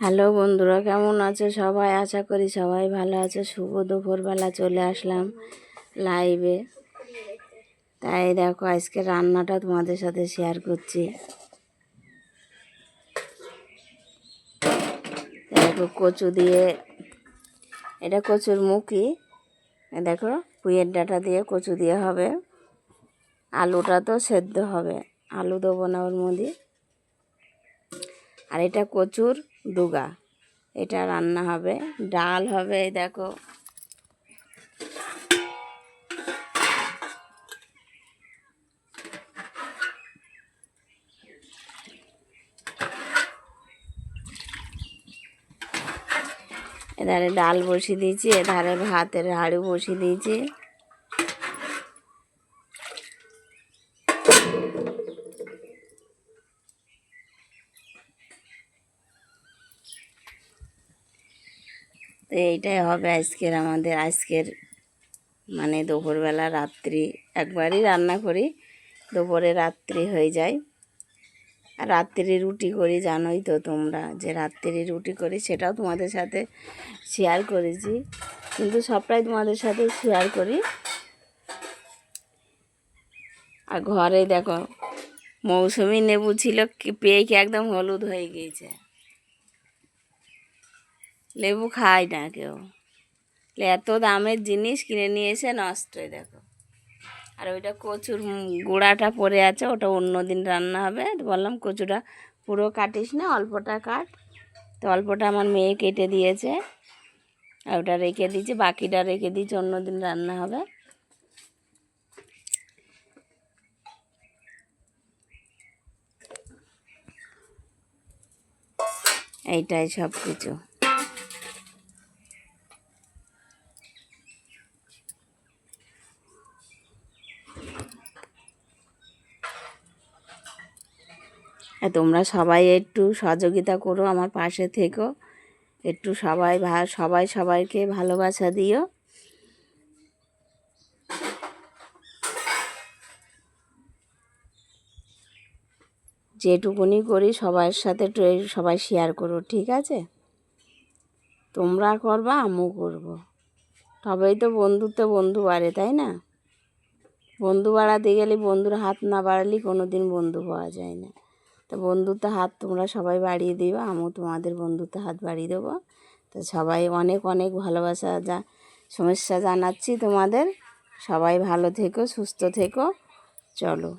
Hello বন্ধুরা, কেমন আছো সবাই? আশা করি সবাই ভালো আছো। শুভ দুপুরবেলা চলে আসলাম লাইভে। তাই দেখো, আজকে রান্নাটা তোমাদের সাথে শেয়ার করছি। দেখো কচু দিয়ে, এটা কচুর মুখি। দেখো পুঁইয়ের ডাঁটা দিয়ে কচু দিয়ে হবে। আলুটা তো সেদ্ধ হবে, আলু দেবো না ওর মধ্যে। আর এটা কচুর ডুগা, এটা রান্না হবে। ডাল হবে, এই দেখো। এধারে ডাল বসিয়ে দিয়েছি, এধারে ভাতের হাঁড়ি বসিয়ে দিয়েছি। তো এইটাই হবে আজকের মানে দুপুরবেলা রাত্রি একবারই রান্না করি, দুপুরে রাত্রি হয়ে যায়। আর রাত্রি রুটি করি, জানোই তো তোমরা যে রাত্রি রুটি করি, সেটাও তোমাদের সাথে শেয়ার করেছি, কিন্তু সবটাই তোমাদের সাথে শেয়ার করি। আর ঘরে দেখো মৌসুমি লেবু ছিল, পেয়ে কি একদম হলুদ হয়ে গিয়েছে। লেবু খায় না কেউ, এত দামের জিনিস কিনে নিয়ে এসে নষ্ট। দেখো, আর ওইটা কচুর গুঁড়াটা পড়ে আছে, ওটা অন্য দিন রান্না হবে। বললাম কচুটা পুরো কাটিস না, অল্পটা কাট। তো অল্পটা আমার মেয়ে কেটে দিয়েছে, আর ওটা রেখে দিয়েছি, বাকিটা রেখে দিয়েছি, অন্য দিন রান্না হবে। এইটাই সব কিছু। তোমরা সবাই একটু সহযোগিতা করো, আমার পাশে থেকো, একটু সবাই সবাইকে ভালোবাসা দিও। যেটুকুনি করি সবার সাথে একটু সবাই শেয়ার করো, ঠিক আছে? তোমরা করবা, আমিও করবো, তবেই তো বন্ধুত্ব বন্ধু বাড়ে, তাই না? বন্ধু বাড়াতে গেলে বন্ধুর হাত না বাড়ালে কোনো দিন বন্ধু পাওয়া যায় না। তো বন্ধুত্ব হাত তোমরা সবাই বাড়িয়ে দিও, আমিও তোমাদের বন্ধুত্ব হাত বাড়িয়ে দেবো। তো সবাই অনেক অনেক ভালোবাসা সমস্যা জানাচ্ছি তোমাদের। সবাই ভালো থেকো, সুস্থ থেকো। চলো।